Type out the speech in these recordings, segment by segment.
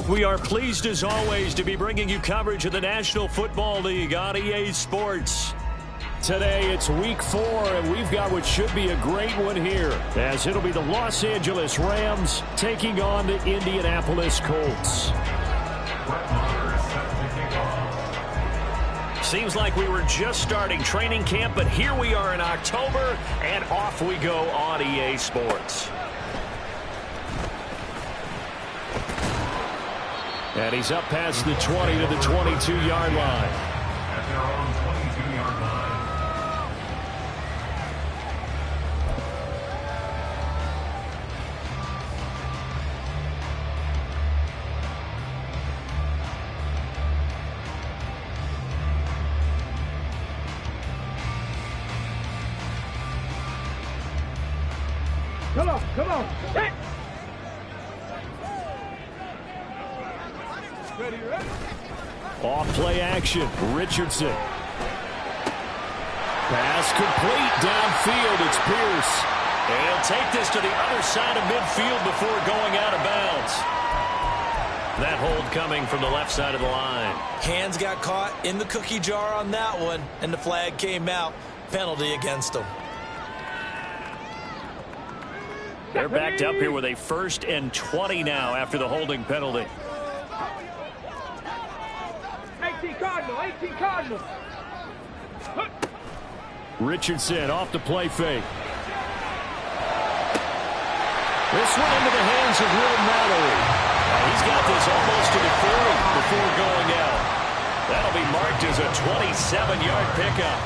We are pleased as always to be bringing you coverage of the National Football League on EA Sports. Today it's week 4 and we've got what should be a great one here, as it'll be the Los Angeles Rams taking on the Indianapolis Colts. Seems like we were just starting training camp, but here we are in October and off we go on EA Sports. And he's up past the 20 to the 22-yard line. At their own 22-yard line. Come on. Hey. Ready. Off play action. Richardson. Pass complete downfield. It's Pierce. And he'll take this to the other side of midfield before going out of bounds. That hold coming from the left side of the line. Hands got caught in the cookie jar on that one, and the flag came out. Penalty against him. They're backed up here with a 1st and 20 now after the holding penalty. 18 Cardinals. Richardson off the play fake. This one into the hands of Will Mallory. He's got this almost to the 40 before going out. That'll be marked as a 27-yard pickup.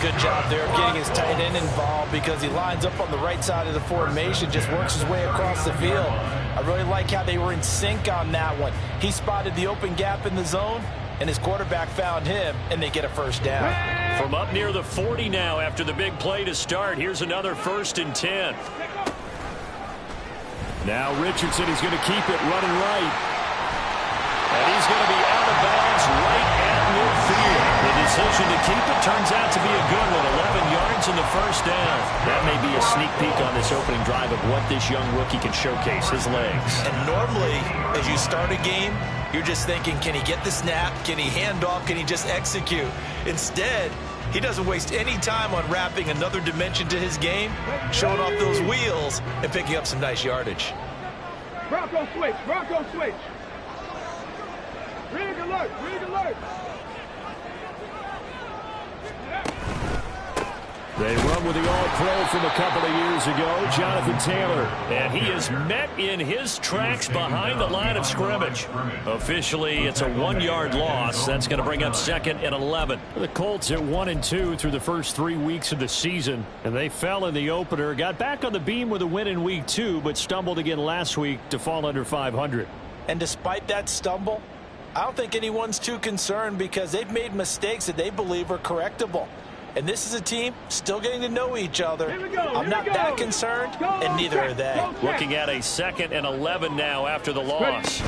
Good job there of getting his tight end involved, because he lines up on the right side of the formation, just works his way across the field. I really like how they were in sync on that one. He spotted the open gap in the zone, and his quarterback found him, and they get a first down. From up near the 40 now after the big play to start, here's another 1st and 10. Now Richardson is going to keep it running right. And he's going to be out of bounds right at midfield. The decision to keep it turns out to be a good one. 11 yards in the first down. That may be a sneak peek on this opening drive of what this young rookie can showcase, his legs. And normally, as you start a game, you're just thinking, can he get the snap? Can he hand off? Can he just execute? Instead, he doesn't waste any time on wrapping another dimension to his game, showing off those wheels, and picking up some nice yardage. Bronco switch. Rig alert. They run with the All-Pro from a couple of years ago, Jonathan Taylor. And he is met in his tracks behind the line of scrimmage. Officially, it's a 1-yard loss. That's going to bring up 2nd and 11. The Colts at 1-2 through the first 3 weeks of the season. And they fell in the opener, got back on the beam with a win in week 2, but stumbled again last week to fall under 500. And despite that stumble, I don't think anyone's too concerned, because they've made mistakes that they believe are correctable. And this is a team still getting to know each other. I'm not that concerned, and neither are they. Looking at a 2nd and 11 now after the loss.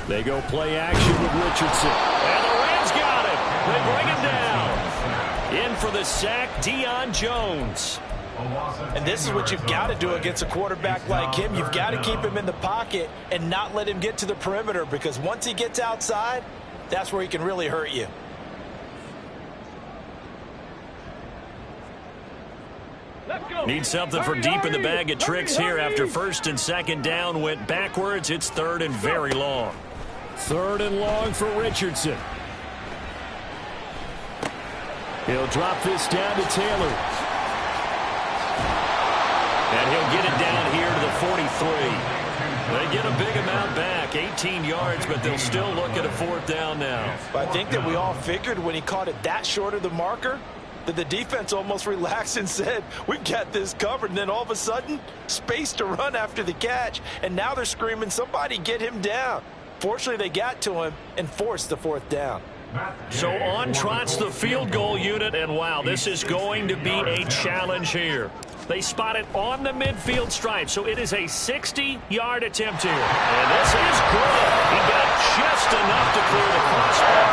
They go play action with Richardson. And the Rams got him. They bring him down. In for the sack, Deion Jones. And this is what you've got to do against a quarterback like him. You've got to keep him in the pocket and not let him get to the perimeter, because once he gets outside, that's where he can really hurt you. Need something from deep in the bag of tricks here after 1st and 2nd down went backwards. It's 3rd and very long. 3rd and long for Richardson. He'll drop this down to Taylor. And he'll get it down here to the 43. They get a big amount back, 18 yards, but they'll still look at a 4th down now. But I think that we all figured when he caught it that short of the marker, that the defense almost relaxed and said, we've got this covered. And then all of a sudden, space to run after the catch. And now they're screaming, somebody get him down. Fortunately, they got to him and forced the 4th down. So on trots the field goal unit, and wow, this is going to be a challenge here. They spot it on the midfield stripe, so it is a 60-yard attempt here. And this is good. He got just enough to clear the crossbar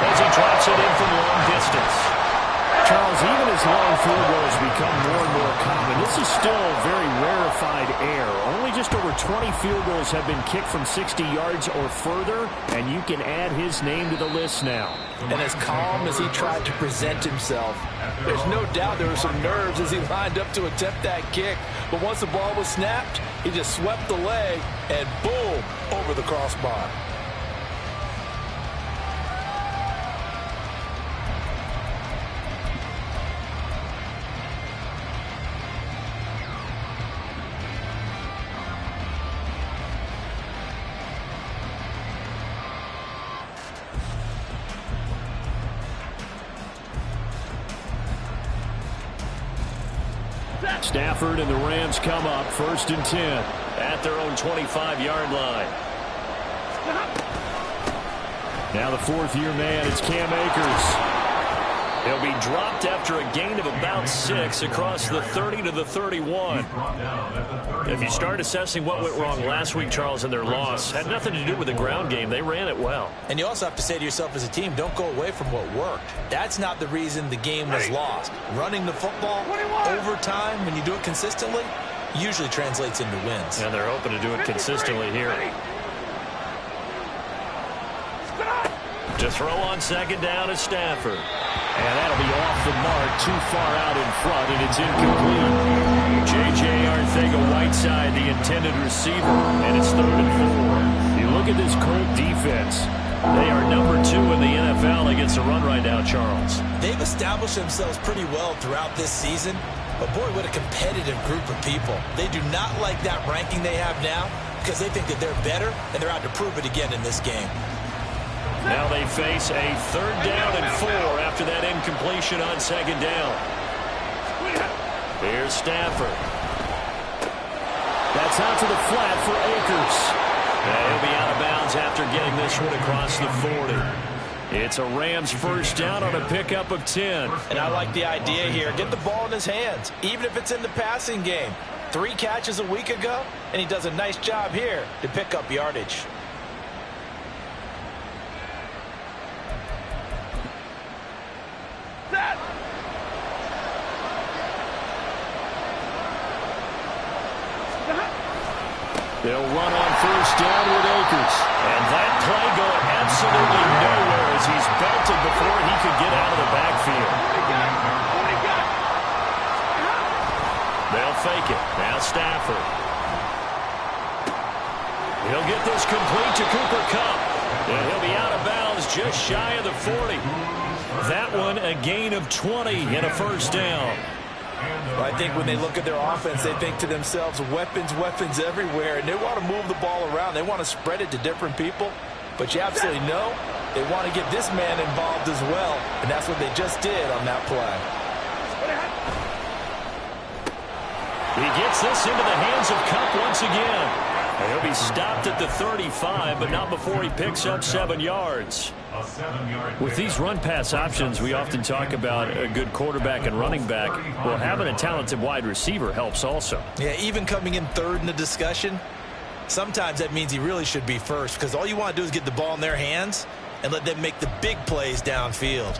as he drops it in from long distance. Charles, even as these long field goals become more and more common. This is still very rarefied air. Only just over 20 field goals have been kicked from 60 yards or further, and you can add his name to the list now. And as calm as he tried to present himself, there's no doubt there were some nerves as he lined up to attempt that kick. But once the ball was snapped, he just swept the leg and boom, over the crossbar. Stafford and the Rams come up 1st and 10 at their own 25-yard line. Now the 4th-year man, it's Cam Akers. He'll be dropped after a gain of about 6 across the 30 to the 31. If you start assessing what went wrong last week, Charles, in their loss, had nothing to do with the ground game. They ran it well. And you also have to say to yourself as a team, don't go away from what worked. That's not the reason the game was lost. Running the football over time, when you do it consistently, usually translates into wins. And they're hoping to do it consistently here. To throw on 2nd down is Stafford. And that'll be off the mark, too far out in front, and it's incomplete. J.J. Arcega-Whiteside, the intended receiver, and it's 3rd and 4. You look at this Colt defense. They are number 2 in the NFL against the run right now, Charles. They've established themselves pretty well throughout this season, but boy, what a competitive group of people. They do not like that ranking they have now because they think that they're better, and they're out to prove it again in this game. Now they face a 3rd down and 4 after that incompletion on 2nd down. Here's Stafford. That's out to the flat for Akers. And he'll be out of bounds after getting this one across the 40. It's a Rams 1st down on a pickup of 10. And I like the idea here. Get the ball in his hands, even if it's in the passing game. 3 catches a week ago, and he does a nice job here to pick up yardage. They'll run on 1st down with Akers. And that play going absolutely nowhere as he's belted before he could get out of the backfield. They'll fake it. Now Stafford. He'll get this complete to Cooper Kupp. And he'll be out of bounds just shy of the 40. That one a gain of 20 and a 1st down. Well, I think when they look at their offense, they think to themselves, weapons, weapons everywhere, and they want to move the ball around. They want to spread it to different people, but you absolutely know they want to get this man involved as well, and that's what they just did on that play. He gets this into the hands of Kupp once again. And he'll be stopped at the 35, but not before he picks up 7 yards. With these run-pass options, we often talk about a good quarterback and running back. Well, having a talented wide receiver helps also. Yeah, even coming in 3rd in the discussion, sometimes that means he really should be 1st because all you want to do is get the ball in their hands and let them make the big plays downfield.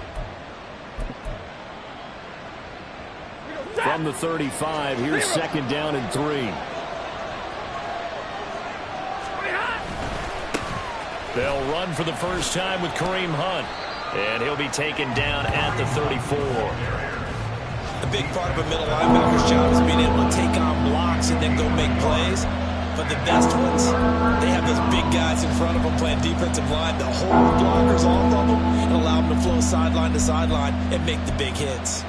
From the 35, here's 2nd down and 3. They'll run for the first time with Kareem Hunt. And he'll be taken down at the 34. A big part of a middle linebacker's job is being able to take on blocks and then go make plays. But the best ones, they have those big guys in front of them playing defensive line to hold blockers off of them and allow them to flow sideline to sideline and make the big hits.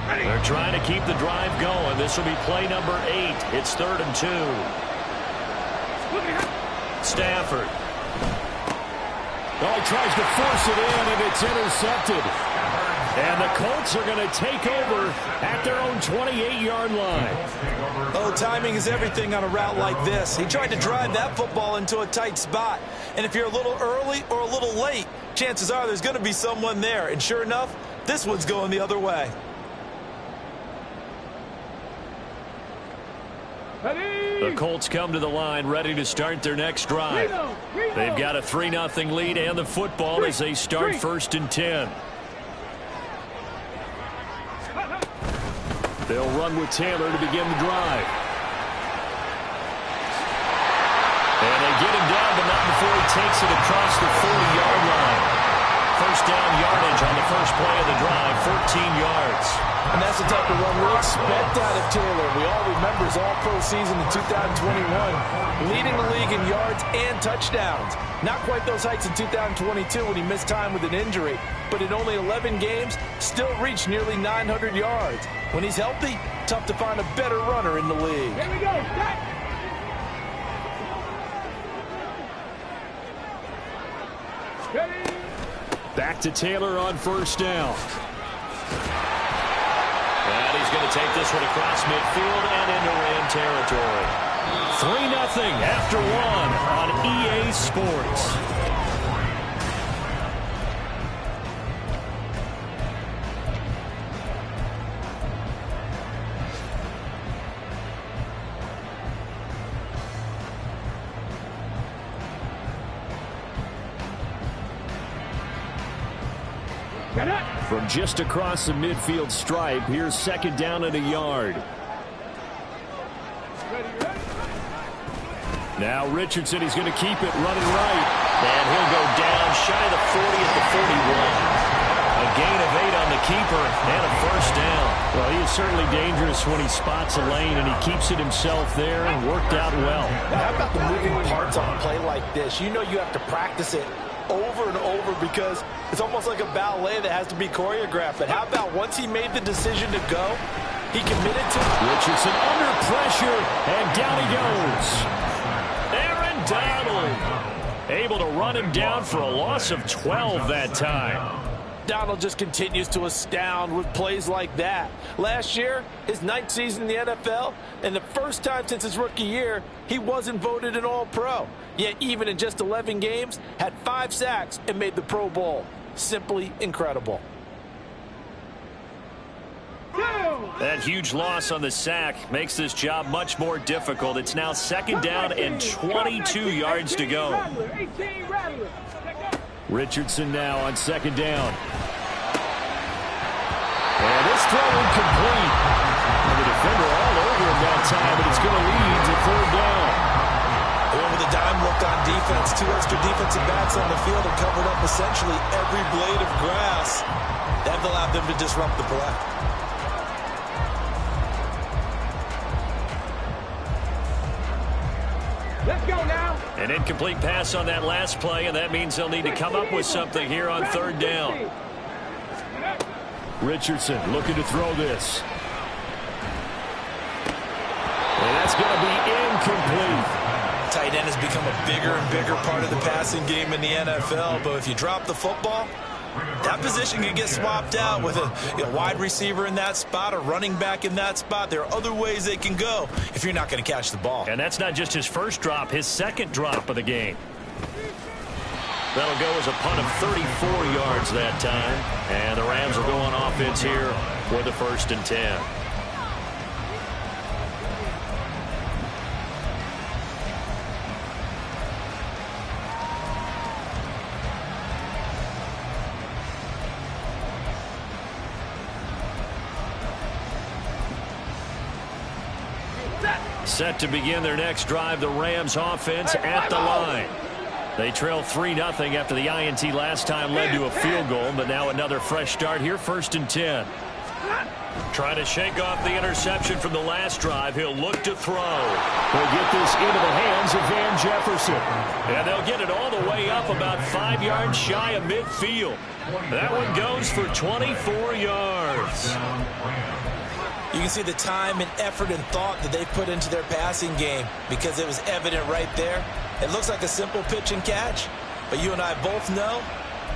They're trying to keep the drive going. This will be play number 8. It's 3rd and 2. Stafford. Oh, he tries to force it in, and it's intercepted. And the Colts are going to take over at their own 28-yard line. Oh, timing is everything on a route like this. He tried to drive that football into a tight spot. And if you're a little early or a little late, chances are there's going to be someone there. And sure enough, this one's going the other way. The Colts come to the line ready to start their next drive. They've got a 3-0 lead and the football as they start 1st and 10. They'll run with Taylor to begin the drive. And they get him down, but not before he takes it across the 40-yard line. First down yardage on the first play of the drive, 14 yards. And that's the type of run we expect out of Taylor. We all remember his all-pro season in 2021, leading the league in yards and touchdowns. Not quite those heights in 2022 when he missed time with an injury, but in only 11 games, still reached nearly 900 yards. When he's healthy, tough to find a better runner in the league. Here we go. Set. Ready. Back to Taylor on first down. And he's going to take this one across midfield and into Ram territory. 3-0 after 1 on EA Sports. From just across the midfield stripe, here's 2nd down and a yard. Now Richardson, he's going to keep it running right. And he'll go down shy of the 40 at the 41. A gain of 8 on the keeper and a first down. Well, he is certainly dangerous when he spots a lane, and he keeps it himself there and worked out well. How about the moving parts on a play like this? You know you have to practice it over and over because it's almost like a ballet that has to be choreographed. But how about once he made the decision to go, he committed to it. Richardson under pressure, and down he goes. Aaron Donald able to run him down for a loss of 12 that time. Donald just continues to astound with plays like that. Last year, his 9th season in the NFL, and the first time since his rookie year, he wasn't voted an All-Pro. Yet even in just 11 games, had 5 sacks and made the Pro Bowl. Simply incredible. That huge loss on the sack makes this job much more difficult. It's now 2nd down and 22 yards to go. Richardson now on 2nd down. And this throw incomplete. And the defender all over him that time, but it's going to lead to 3rd down. With a dime look on defense, 2 extra defensive backs on the field and covered up essentially every blade of grass. That allowed them to disrupt the play. Let's go now. An incomplete pass on that last play, and that means they'll need to come up with something here on 3rd down. Richardson looking to throw this. And that's going to be incomplete. Tight end has become a bigger and bigger part of the passing game in the NFL, but if you drop the football, that position can get swapped out with a wide receiver in that spot, a running back in that spot. There are other ways they can go if you're not going to catch the ball. And that's not just his first drop, his 2nd drop of the game. That'll go as a punt of 34 yards that time. And the Rams will go on offense here for the 1st and 10. Set to begin their next drive, the Rams offense at the line. They trail 3-0 after the INT last time led to a field goal, but now another fresh start here, 1st and 10. Trying to shake off the interception from the last drive. He'll look to throw. They'll get this into the hands of Van Jefferson. And they'll get it all the way up about 5 yards shy of midfield. That one goes for 24 yards. You can see the time and effort and thought that they put into their passing game because it was evident right there. It looks like a simple pitch and catch, but you and I both know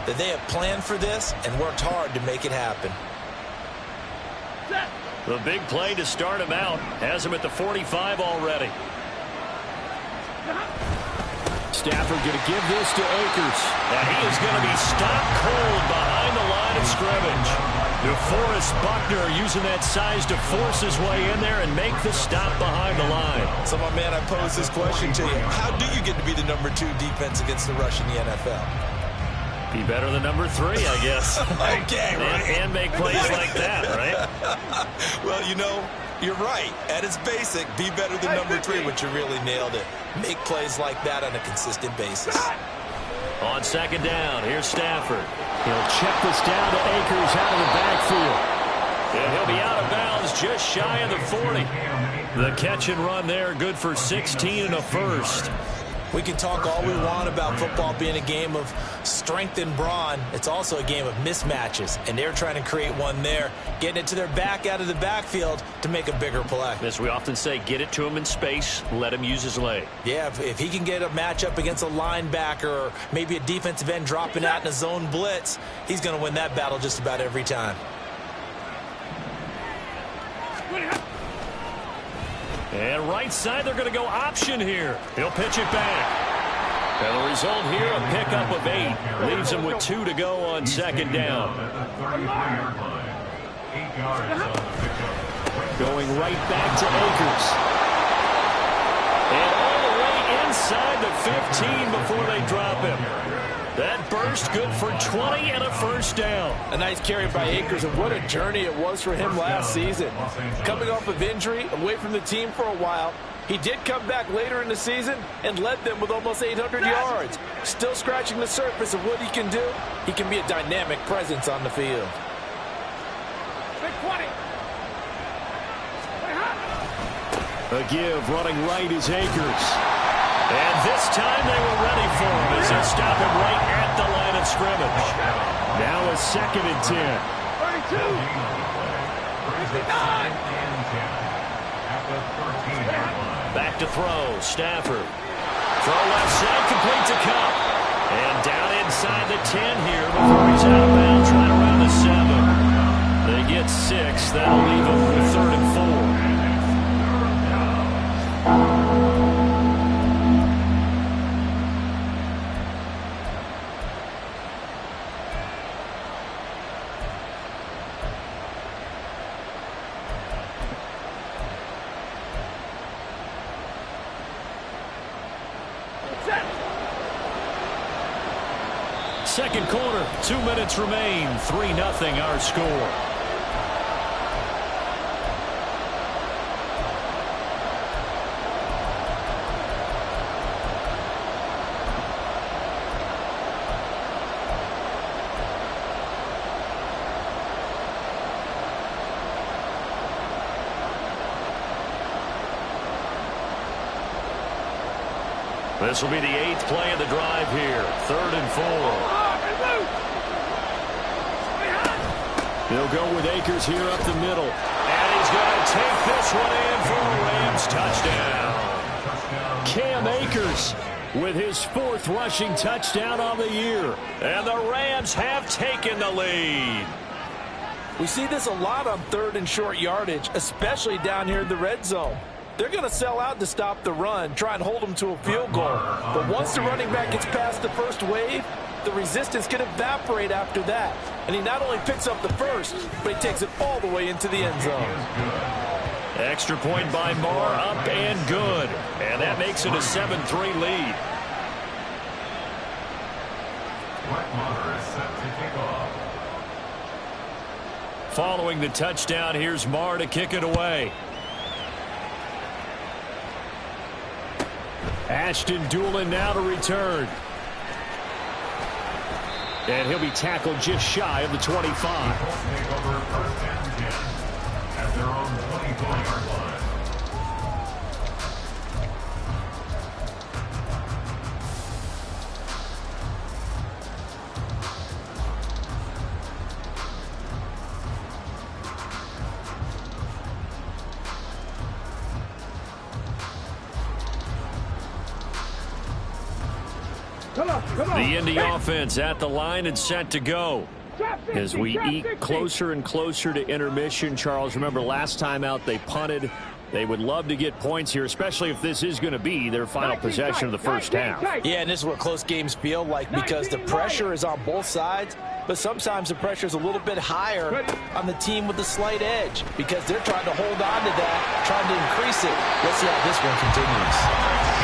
that they have planned for this and worked hard to make it happen. The big play to start him out has him at the 45 already. Stafford going to give this to Akers. And he is going to be stopped cold behind the line of scrimmage. DeForest Buckner using that size to force his way in there and make the stop behind the line. So, my man, I pose this question to you. How do you get to be the #2 defense against the rush in the NFL? Be better than #3, I guess. Okay, right. And make plays like that, right? Well, you know, you're right. At its basic, be better than #3, but you really nailed it. Make plays like that on a consistent basis. On second down, here's Stafford. He'll check this down to Akers out of the backfield. And he'll be out of bounds just shy of the 40. The catch and run there, good for 16 and a first. We can talk all we want about football being a game of strength and brawn. It's also a game of mismatches, and they're trying to create one there, getting it to their back out of the backfield to make a bigger play. As we often say, get it to him in space, let him use his leg. Yeah, if he can get a matchup against a linebacker or maybe a defensive end dropping out in a zone blitz, he's going to win that battle just about every time. And right side, they're going to go option here. He'll pitch it back. And the result here, a pickup of 8. Leaves him with 2 to go on second down. Going right back to Akers. And all the way inside the 15 before they drop him. That burst good for 20 and a first down. A nice carry by Akers, and what a journey it was for him last season. Coming off of injury, away from the team for a while, he did come back later in the season and led them with almost 800 yards. Still scratching the surface of what he can do. He can be a dynamic presence on the field. A give running right is Akers. And this time they were ready for him as they stop him right at the line of scrimmage. Now a 2nd and 10. 32. 59. Back to throw. Stafford. Throw left side, complete to Cup. And down inside the 10 here before he's out of bounds right around the 7. They get 6. That'll leave them with 3rd and 4. Second quarter, 2 minutes remain. 3-0 our score. This will be the 8th play of the drive here. 3rd and 4. They'll go with Akers here up the middle. And he's going to take this one in for a Rams touchdown. Cam Akers with his 4th rushing touchdown on the year. And the Rams have taken the lead. We see this a lot on 3rd and short yardage, especially down here in the red zone. They're going to sell out to stop the run, try and hold them to a field goal. But once the running back gets past the first wave, the resistance can evaporate after that. And he not only picks up the first, but he takes it all the way into the end zone. Extra point by Marr, up and good. And that makes it a 7-3 lead. Following the touchdown, here's Marr to kick it away. Ashton Doolin now to return. And he'll be tackled just shy of the 25. At their own 24-yard line. The Indy offense at the line and set to go. As we eke closer and closer to intermission, Charles, remember last time out they punted. They would love to get points here, especially if this is going to be their final possession of the first half. Yeah, and this is what close games feel like because the pressure is on both sides. But sometimes the pressure is a little bit higher on the team with the slight edge because they're trying to hold on to that, trying to increase it. Let's see how this one continues.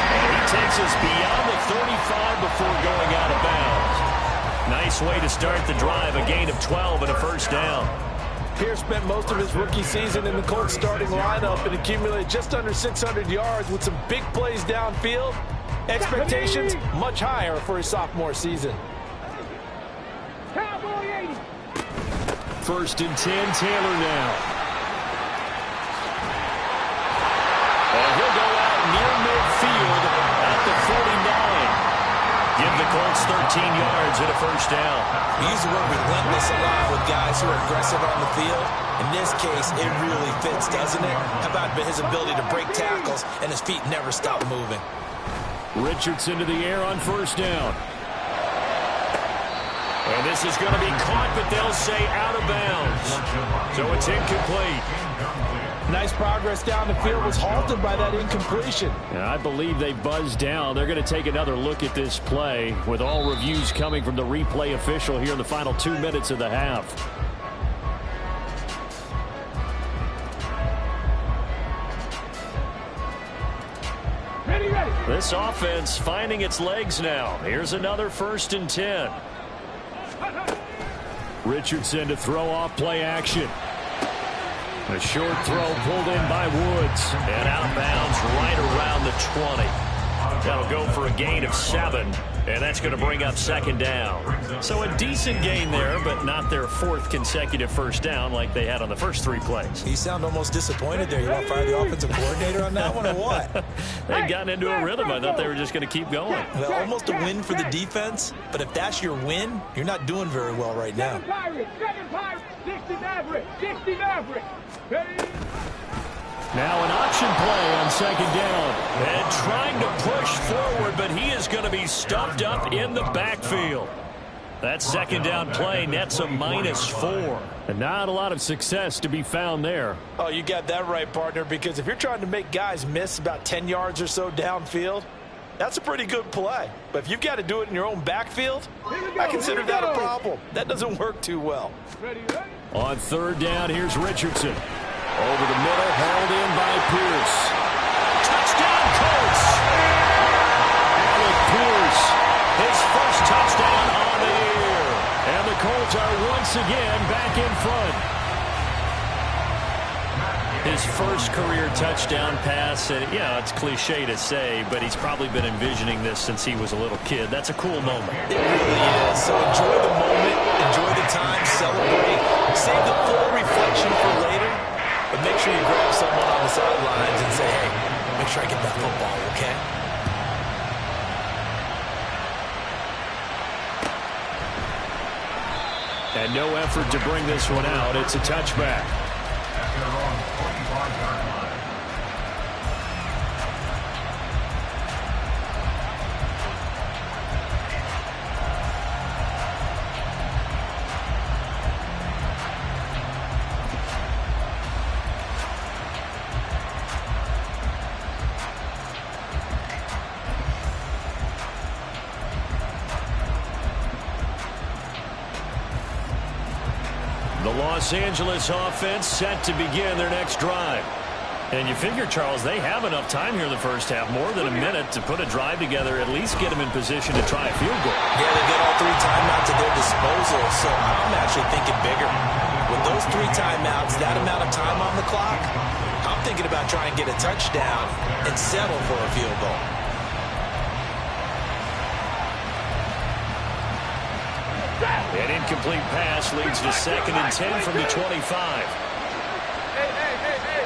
And he takes us beyond the 35 before going out of bounds. Nice way to start the drive, a gain of 12 and a first down. Pierce spent most of his rookie season in the Colts starting lineup and accumulated just under 600 yards with some big plays downfield. Expectations much higher for his sophomore season. Cowboy 80. First and 10, Taylor now. And he'll go out near midfield at the 49. Give the Colts 13 yards and a first down. We use the word relentless a lot with guys who are aggressive on the field. In this case, it really fits, doesn't it? How about his ability to break tackles and his feet never stop moving? Richardson to the air on first down. And this is going to be caught, but they'll say out of bounds. So it's incomplete. Nice progress down the field was halted by that incompletion. And I believe they buzzed down. They're going to take another look at this play with all reviews coming from the replay official here in the final 2 minutes of the half. Ready, ready. This offense finding its legs now. Here's another first and 10. Richardson to throw off play action. A short throw pulled in by Woods. And out of bounds right around the 20. That'll go for a gain of 7. And that's going to bring up second down. So a decent gain there, but not their 4th consecutive first down like they had on the first 3 plays. You sound almost disappointed there. You want to fire the offensive coordinator on that one or what? They'd gotten into a rhythm. I thought they were just going to keep going. Well, almost a win for the defense, but if that's your win, you're not doing very well right now. Second Pirates, 60 Maverick, 60 Maverick. Ready. Now an option play on second down. And trying to push forward, but he is going to be stuffed up in the backfield. That second down play nets a -4. And not a lot of success to be found there. Oh, you got that right, partner, because if you're trying to make guys miss about 10 yards or so downfield, that's a pretty good play. But if you've got to do it in your own backfield, I consider that a problem. That doesn't work too well. Ready, ready. On third down, here's Richardson. Over the middle, hauled in by Pierce. Touchdown, Colts! Alec Pierce. His first touchdown on the year. And the Colts are once again back in front. His first career touchdown pass, and yeah, it's cliche to say, but he's probably been envisioning this since he was a little kid. That's a cool moment. It really is. So enjoy the moment, enjoy the time, celebrate, save the full reflection for later, but make sure you grab someone on the sidelines and say, hey, make sure I get that football, okay? And no effort to bring this one out. It's a touchback. At their own 45-yard line. The Los Angeles offense set to begin their next drive. And you figure, Charles, they have enough time here in the first half, more than a minute, to put a drive together, at least get them in position to try a field goal. Yeah, they get all 3 timeouts at their disposal, so I'm actually thinking bigger. With those 3 timeouts, that amount of time on the clock, I'm thinking about trying to get a touchdown and settle for a field goal. An incomplete pass leads to 2nd and 10 from the 25. Hey, hey, hey, hey.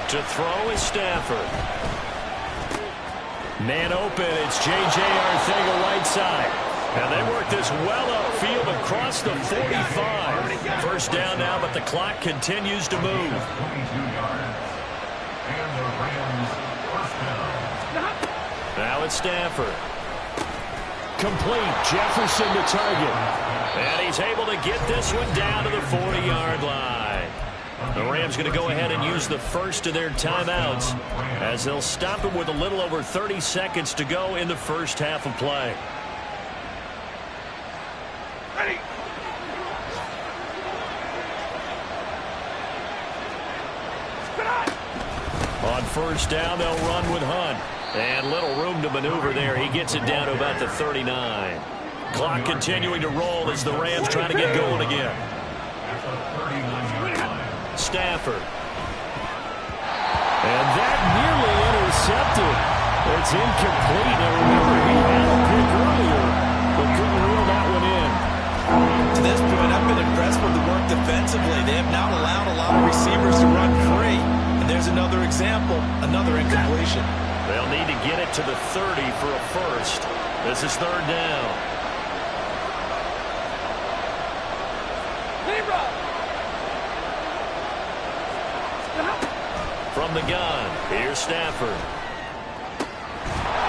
To throw is Stafford. Man open, it's J.J. Arcega right side. And they work this well upfield across the 45. First down now, but the clock continues to move. 22 yards. And the Rams first down. Now it's Stafford. Complete. Jefferson to target. And he's able to get this one down to the 40-yard line. The Rams going to go ahead and use the first of their timeouts as they'll stop him with a little over 30 seconds to go in the first half of play. Ready. On first down, they'll run with Hunt. And little room to maneuver there. He gets it down to about the 39. Clock continuing to roll as the Rams try to get going again. Stafford. And that nearly intercepted. It's incomplete. Now remember, he had a pick earlier, but couldn't reel that one in. To this point, I've been impressed with the work defensively. They have not allowed a lot of receivers to run free. And there's another example, another incompletion. They'll need to get it to the 30 for a first. This is third down. From the gun, here's Stafford.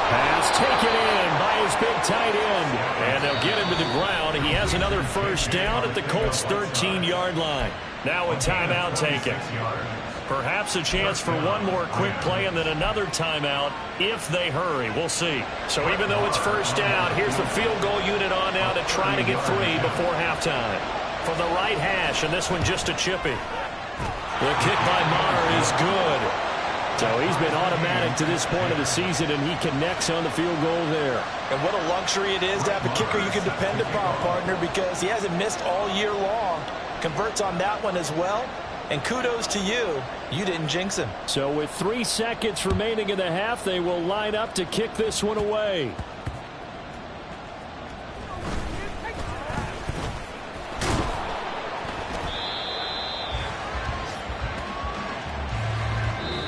Pass taken in by his big tight end. And they'll get him to the ground. He has another first down at the Colts' 13-yard line. Now a timeout taken. Perhaps a chance for one more quick play and then another timeout if they hurry. We'll see. So even though it's first down, here's the field goal unit on now to try to get 3 before halftime. From the right hash, and this one just a chippy. The kick by Maher is good. So he's been automatic to this point of the season, and he connects on the field goal there. And what a luxury it is to have a kicker you can depend upon, partner, because he hasn't missed all year long. Converts on that one as well. And kudos to you. You didn't jinx him. So with 3 seconds remaining in the half, they will line up to kick this one away.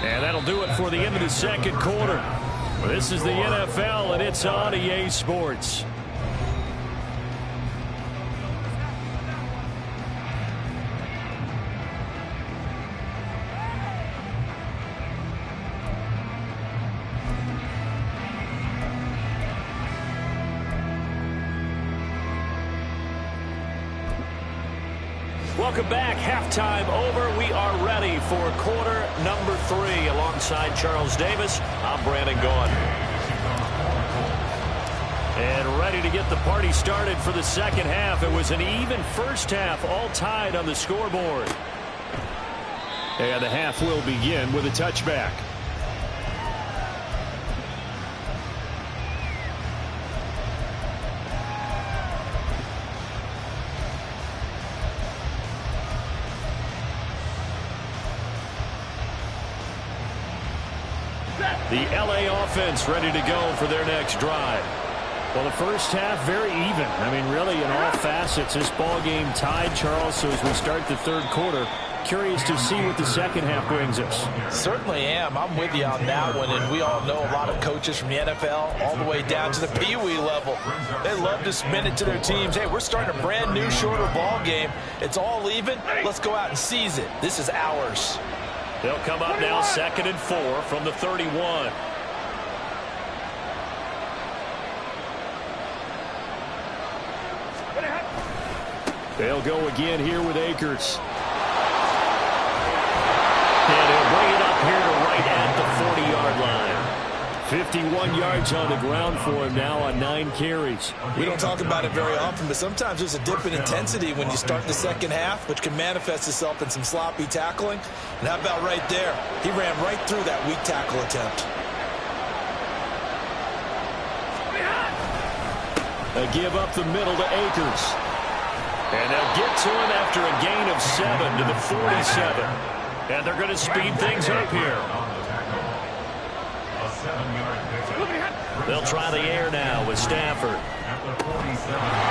And that'll do it for the end of the second quarter. This is the NFL, and it's on EA Sports. Welcome back. Halftime over. We are ready for quarter number 3. Alongside Charles Davis, I'm Brandon Gaughan. And ready to get the party started for the second half. It was an even first half, all tied on the scoreboard. And the half will begin with a touchback. The LA offense ready to go for their next drive. Well, the first half very even. I mean, really, in all facets, this ball game tied, Charles. So as we start the third quarter, curious to see what the second half brings us. Certainly am. I'm with you on that one. And we all know a lot of coaches from the NFL all the way down to the Pee-wee level. They love to spin it to their teams. Hey, we're starting a brand new, shorter ball game. It's all even. Let's go out and seize it. This is ours. They'll come up now 2nd and 4 from the 31. They'll go again here with Akers. And he'll bring it up here to right at the 40-yard line. 51 yards on the ground for him now on 9 carries. We don't talk about it very often, but sometimes there's a dip in intensity when you start the second half, which can manifest itself in some sloppy tackling. And how about right there? He ran right through that weak tackle attempt. A give up the middle to Akers. And they'll get to him after a gain of 7 to the 47. And they're going to speed things up here. They'll try the air now with Stafford.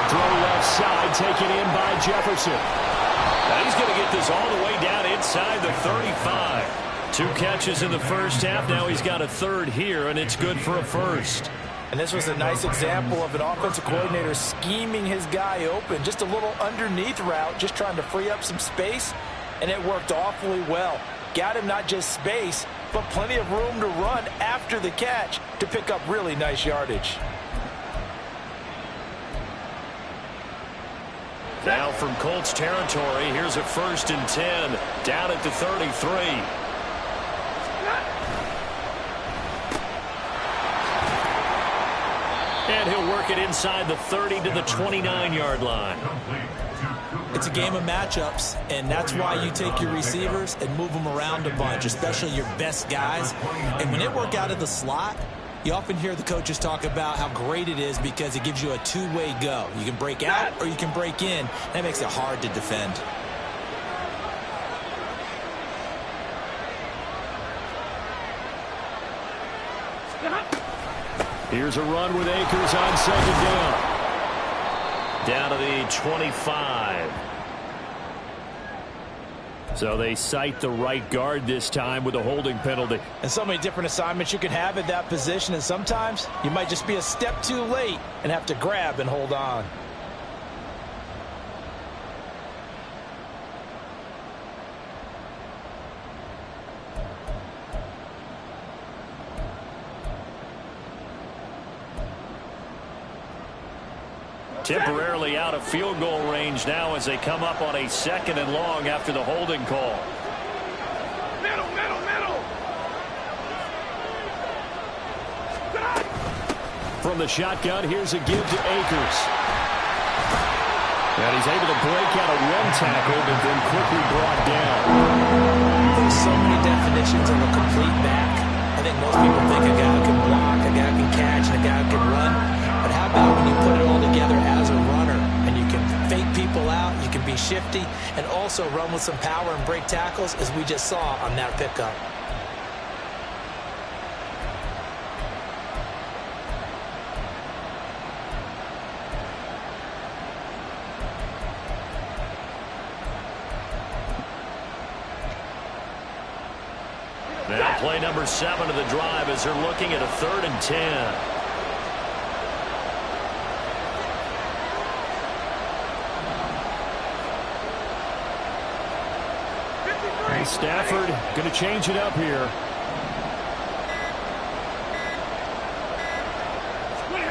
Throw left side, taken in by Jefferson. Now he's going to get this all the way down inside the 35. 2 catches in the first half. Now he's got a third here, and it's good for a first. And this was a nice example of an offensive coordinator scheming his guy open. Just a little underneath route, just trying to free up some space, and it worked awfully well. Got him not just space, but plenty of room to run after the catch to pick up really nice yardage. Now from Colts territory, here's a 1st and 10, down at the 33. And he'll work it inside the 30 to the 29-yard line. It's a game of matchups, and that's why you take your receivers and move them around a bunch, especially your best guys. And when they work out of the slot, you often hear the coaches talk about how great it is because it gives you a two-way go. You can break out or you can break in. That makes it hard to defend. Here's a run with Akers on 2nd down. Down to the 25. So they cite the right guard this time with a holding penalty. And so many different assignments you can have at that position, and sometimes you might just be a step too late and have to grab and hold on. Temporarily out of field goal range now as they come up on a 2nd and long after the holding call. Middle, middle, middle. From the shotgun, here's a give to Akers. And he's able to break out a one tackle, but then quickly brought down. There's so many definitions of a complete back. I think most people think a guy who can block, a guy who can catch, and a guy who can run. But how about when you put it all together as a runner and you can fake people out, you can be shifty, and also run with some power and break tackles, as we just saw on that pickup. Now play number 7 of the drive as they're looking at a 3rd and 10. Stafford going to change it up here.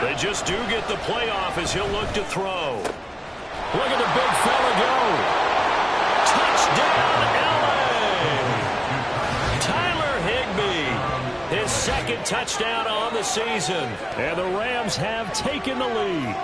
They just do get the playoff as he'll look to throw. Look at the big fella go. Touchdown, LA! Tyler Higbee, his 2nd touchdown on the season. And the Rams have taken the lead.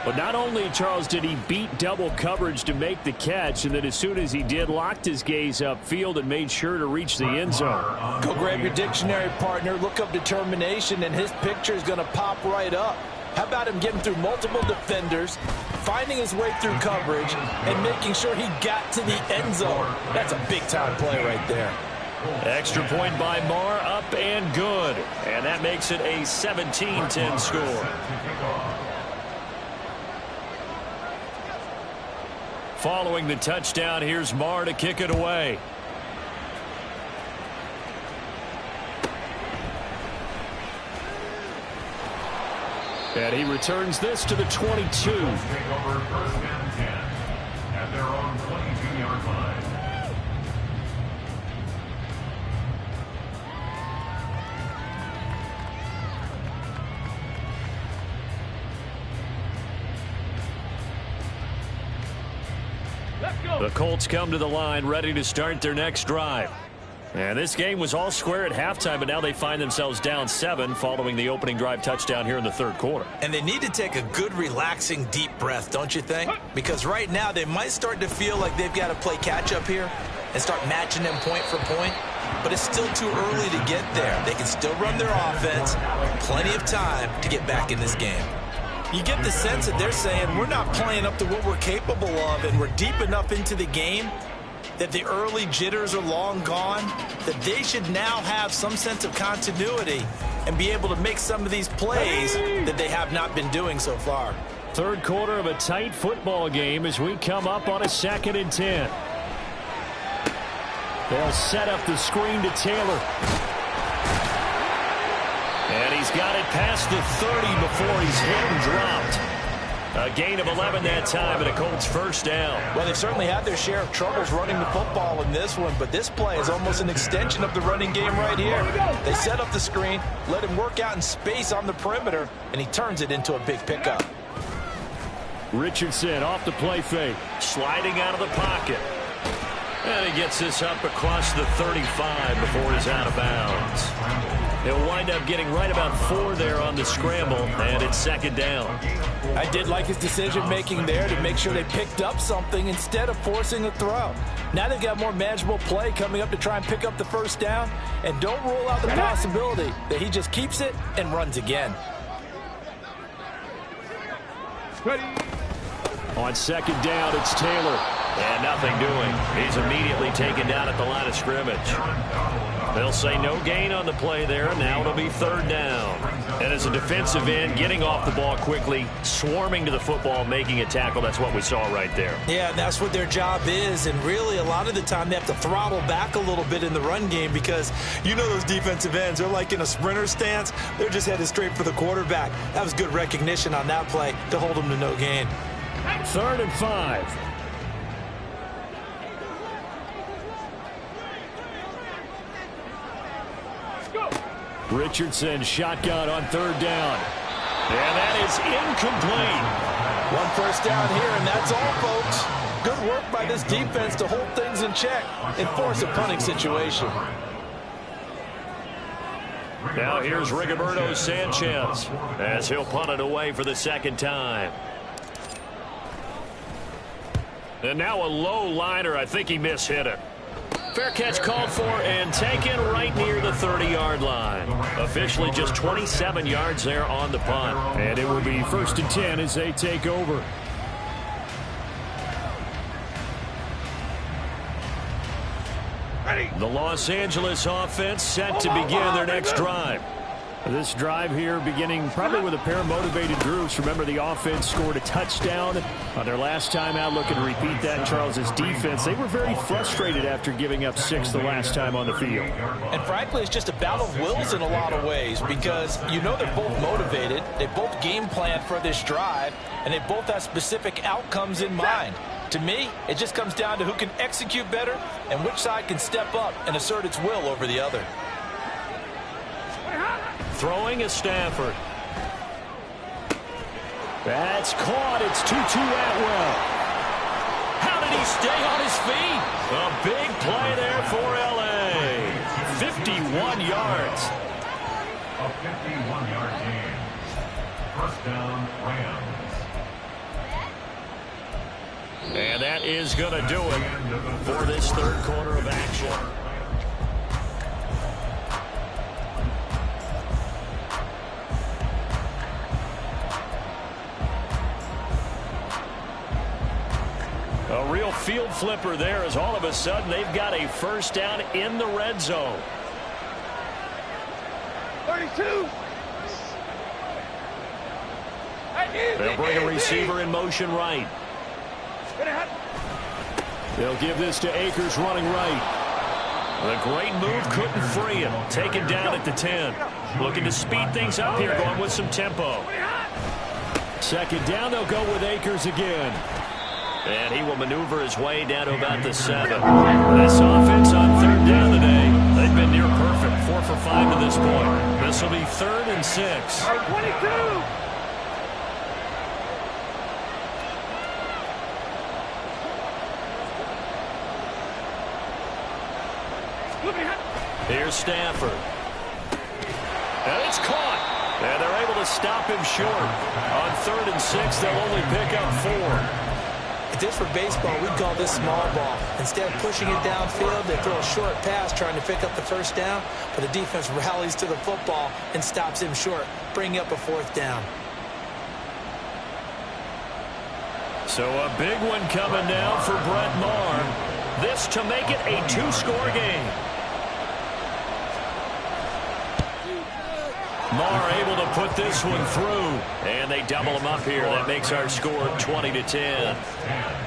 But not only, Charles, did he beat double coverage to make the catch, and then as soon as he did, locked his gaze upfield and made sure to reach the end zone. Go grab your dictionary, partner. Look up determination, and his picture is going to pop right up. How about him getting through multiple defenders, finding his way through coverage, and making sure he got to the end zone? That's a big-time play right there. Extra point by Marr, up and good. And that makes it a 17-10 score. Following the touchdown, here's Marr to kick it away. And he returns this to the 22. Take over 1st and 10 at their own 22-yard line. The Colts come to the line ready to start their next drive. And this game was all square at halftime, but now they find themselves down 7 following the opening drive touchdown here in the 3rd quarter. And they need to take a good, relaxing, deep breath, don't you think? Because right now they might start to feel like they've got to play catch-up here and start matching them point for point. But it's still too early to get there. They can still run their offense. Plenty of time to get back in this game. You get the sense that they're saying we're not playing up to what we're capable of, and we're deep enough into the game that the early jitters are long gone, that they should now have some sense of continuity and be able to make some of these plays that they have not been doing so far. 3rd quarter of a tight football game as we come up on a 2nd and 10. They'll set up the screen to Taylor. And he's got it past the 30 before he's hit and dropped. A gain of 11 that time and a Colts 1st down. Well, they've certainly had their share of troubles running the football in this one, but this play is almost an extension of the running game right here. They set up the screen, let him work out in space on the perimeter, and he turns it into a big pickup. Richardson off the play fake. Sliding out of the pocket. And he gets this up across the 35 before he's out of bounds. He'll wind up getting right about 4 there on the scramble, and it's second down. I did like his decision-making there to make sure they picked up something instead of forcing a throw. Now they've got more manageable play coming up to try and pick up the first down, and don't rule out the possibility that he just keeps it and runs again. Ready. On second down, it's Taylor. And nothing doing. He's immediately taken down at the line of scrimmage. They'll say no gain on the play there. Now it'll be third down. And as a defensive end, getting off the ball quickly, swarming to the football, making a tackle. That's what we saw right there. Yeah, and that's what their job is. And really, a lot of the time, they have to throttle back a little bit in the run game because you know those defensive ends, they're like in a sprinter stance. They're just headed straight for the quarterback. That was good recognition on that play to hold them to no gain. 3rd and 5. Richardson shotgun on 3rd down. And that is incomplete. 1 first down here, and that's all, folks. Good work by this defense to hold things in check and force a punting situation. Now here's Rigoberto Sanchez as he'll punt it away for the second time. And now a low liner. I think he mishit it. Fair catch called for and taken right near the 30-yard line. Officially just 27 yards there on the punt. And it will be 1st and 10 as they take over. Ready. The Los Angeles offense set to begin their next drive. This drive here beginning probably with a pair of motivated groups. Remember, the offense scored a touchdown on their last time out. Looking to repeat that. Charles's defense, they were very frustrated after giving up 6 the last time on the field. And frankly, it's just a battle of wills in a lot of ways because you know they're both motivated. They both game plan for this drive, and they both have specific outcomes in mind. To me, it just comes down to who can execute better and which side can step up and assert its will over the other. Throwing is Stafford. That's caught. It's Tutu Atwell. How did he stay on his feet? A big play there for L.A. 51 yards. A 51-yard gain. First down, Rams. And that is going to do it for this third quarter of action. A real field flipper there as all of a sudden they've got a first down in the red zone. 32. They'll bring a receiver in motion right. They'll give this to Akers running right. The great move couldn't free him. Taken down at the 10. Looking to speed things up here, going with some tempo. Second down, they'll go with Akers again. And he will maneuver his way down to about the 7. This offense on third down today, they've been near perfect. 4 for 5 to this point. This will be 3rd and 6. 22. Here's Stafford. And it's caught. And they're able to stop him short. On 3rd and 6, they'll only pick up 4. If this were baseball, we'd call this small ball. Instead of pushing it downfield, they throw a short pass trying to pick up the first down, but the defense rallies to the football and stops him short, bringing up a 4th down. So a big one coming now for Brett Maher. This to make it a 2-score game. Maher able to put this one through, and they double him up here. That makes our score 20-10.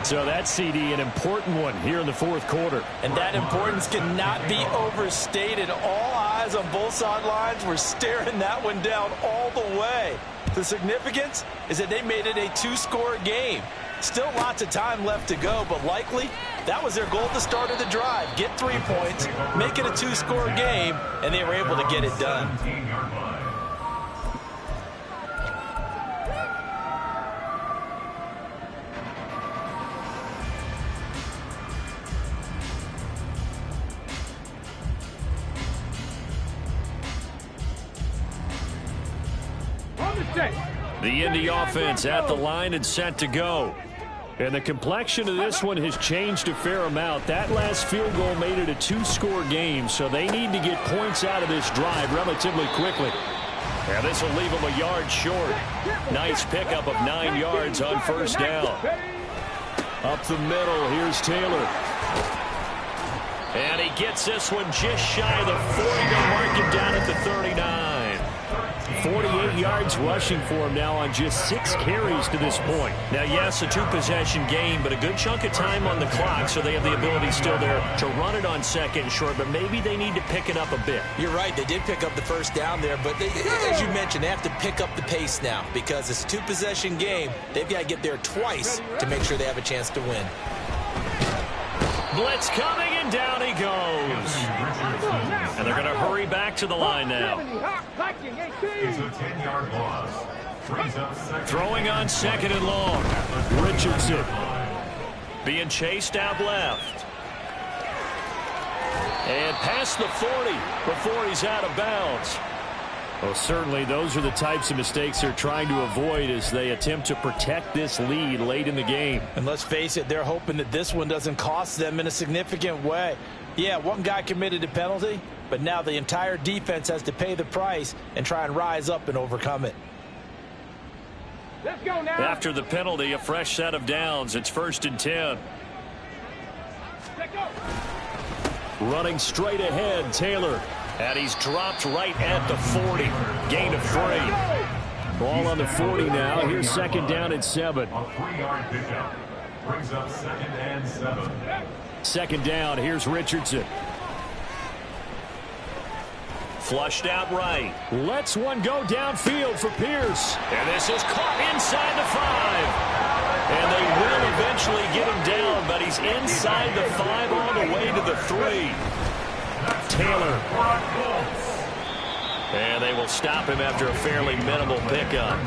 So that CD, an important one here in the 4th quarter. And that importance cannot be overstated. All eyes on both sidelines were staring that one down all the way. The significance is that they made it a 2-score game. Still lots of time left to go, but likely that was their goal at the start of the drive. Get 3 points, make it a 2-score game, and they were able to get it done. The Indy offense at the line and set to go. And the complexion of this one has changed a fair amount. That last field goal made it a two-score game, so they need to get points out of this drive relatively quickly. And this will leave them a yard short. Nice pickup of 9 yards on first down. Up the middle, here's Taylor. And he gets this one just shy of the 40 to mark him down at the 39. 48 yards rushing for him now on just 6 carries to this point. Now, yes, a two-possession game, but a good chunk of time on the clock, so they have the ability still there to run it on second and short, but maybe they need to pick it up a bit. You're right. They did pick up the first down there, but as you mentioned, they have to pick up the pace now because it's a two-possession game. They've got to get there twice to make sure they have a chance to win. Blitz coming, and down he goes. And they're going to hurry back to the line now. It's a 10-yard loss. Throwing on second and long. Richardson being chased out left. And past the 40 before he's out of bounds. Well, certainly those are the types of mistakes they're trying to avoid as they attempt to protect this lead late in the game. And let's face it, they're hoping that this one doesn't cost them in a significant way. Yeah, one guy committed a penalty, but now the entire defense has to pay the price and try and rise up and overcome it. Let's go now. After the penalty, a fresh set of downs. It's 1st and 10. Let's go. Running straight ahead, Taylor. And he's dropped right at the 40. Gain of 3. Ball on the 40 now. Here's 2nd down and 7. A 3-yard pickup brings up 2nd and 7. 2nd down. Here's Richardson. Flushed out right. Lets one go downfield for Pierce. And this is caught inside the 5. And they will eventually get him down, but he's inside the 5 all the way to the 3. Taylor. And they will stop him after a fairly minimal pickup.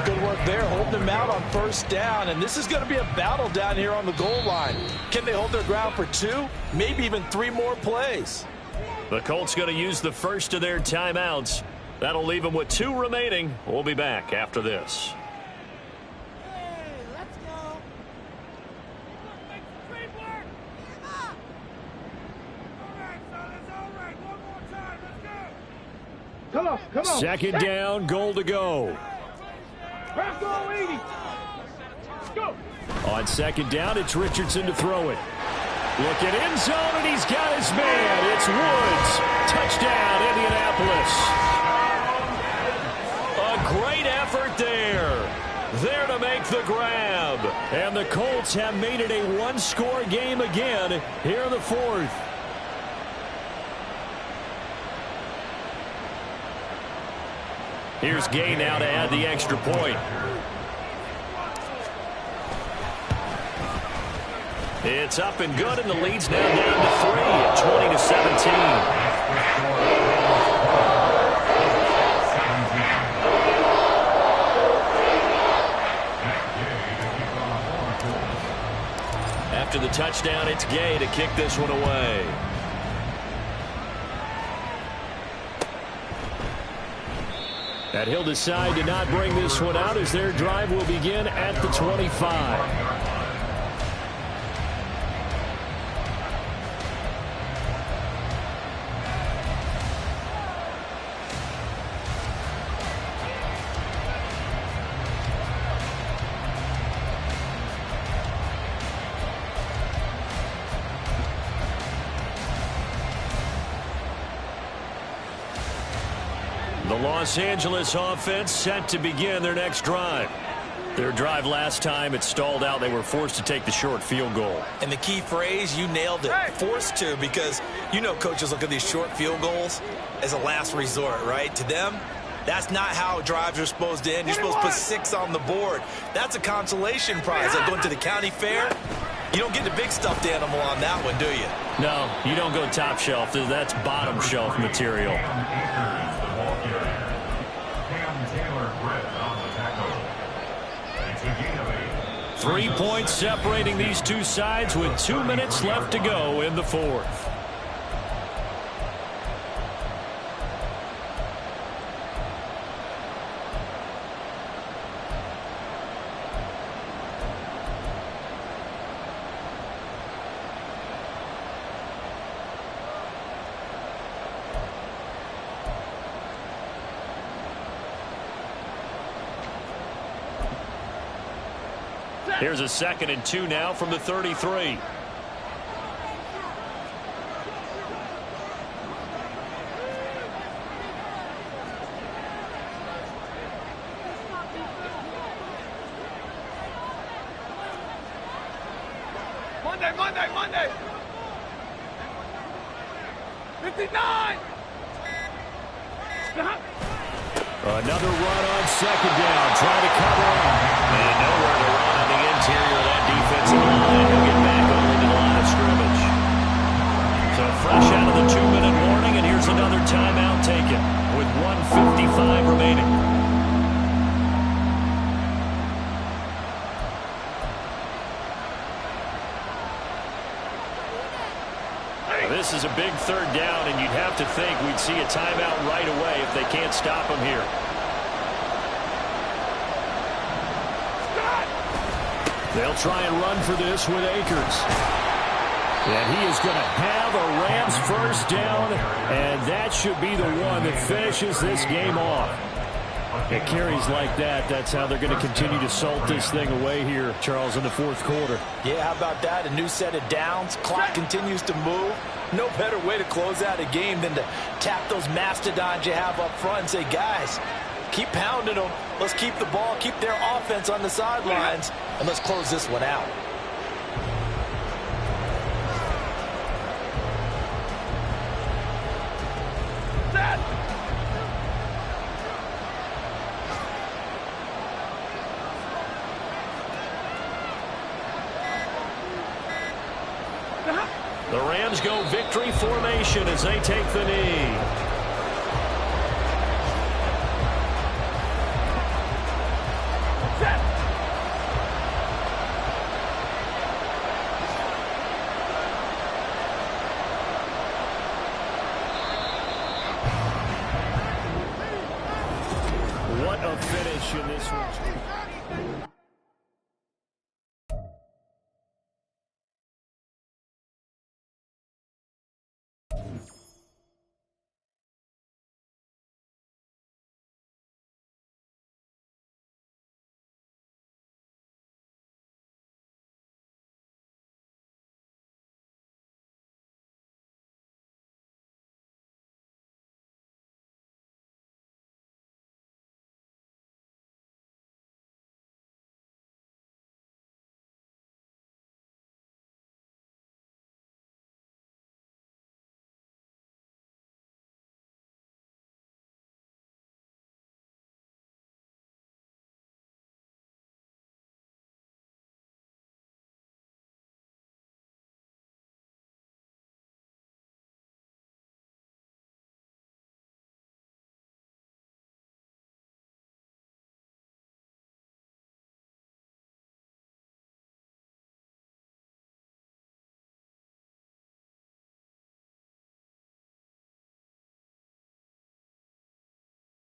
Good work there, holding him out on first down. And this is going to be a battle down here on the goal line. Can they hold their ground for 2, maybe even 3 more plays? The Colts going to use the first of their timeouts. That'll leave them with 2 remaining. We'll be back after this. Come on. 2nd down, goal to go. Let's go, Edie. Go. On 2nd down, it's Richardson to throw it. Look at end zone, and he's got his man. It's Woods. Touchdown, Indianapolis. A great effort there. There to make the grab. And the Colts have made it a 1-score game again here in the 4th. Here's Gay now to add the extra point. It's up and good, and the lead's now down to 3 at 20-17. After the touchdown, it's Gay to kick this one away. And he'll decide to not bring this one out as their drive will begin at the 25. The Los Angeles offense set to begin their next drive. Their drive last time, it stalled out. They were forced to take the short field goal. And the key phrase, you nailed it, forced to, because you know coaches look at these short field goals as a last resort, right? To them, that's not how drives are supposed to end. You're supposed to put 6 on the board. That's a consolation prize. Like going to the county fair, you don't get the big stuffed animal on that one, do you? No, you don't go top shelf. That's bottom shelf material. 3 points separating these two sides with 2 minutes left to go in the 4th. Here's a 2nd and 2 now from the 33. Monday. 59. Another run on 2nd down. Trying to cover him. And nowhere to run on the interior of that defensive line. He'll get back only to the line of scrimmage. So fresh out of the 2-minute warning, and here's another timeout taken with 1:55 remaining. This is a big 3rd down, and you'd have to think we'd see a timeout right away if they can't stop him here. They'll try and run for this with Akers. And he is going to have a Rams 1st down, and that should be the one that finishes this game off. It carries like that. That's how they're going to continue to salt this thing away here, Charles, in the 4th quarter. Yeah, how about that? A new set of downs. Clock continues to move. No better way to close out a game than to tap those mastodons you have up front and say, guys, keep pounding them. Let's keep the ball, keep their offense on the sidelines, and let's close this one out. The Rams go victory formation as they take the knee. What a finish in this one.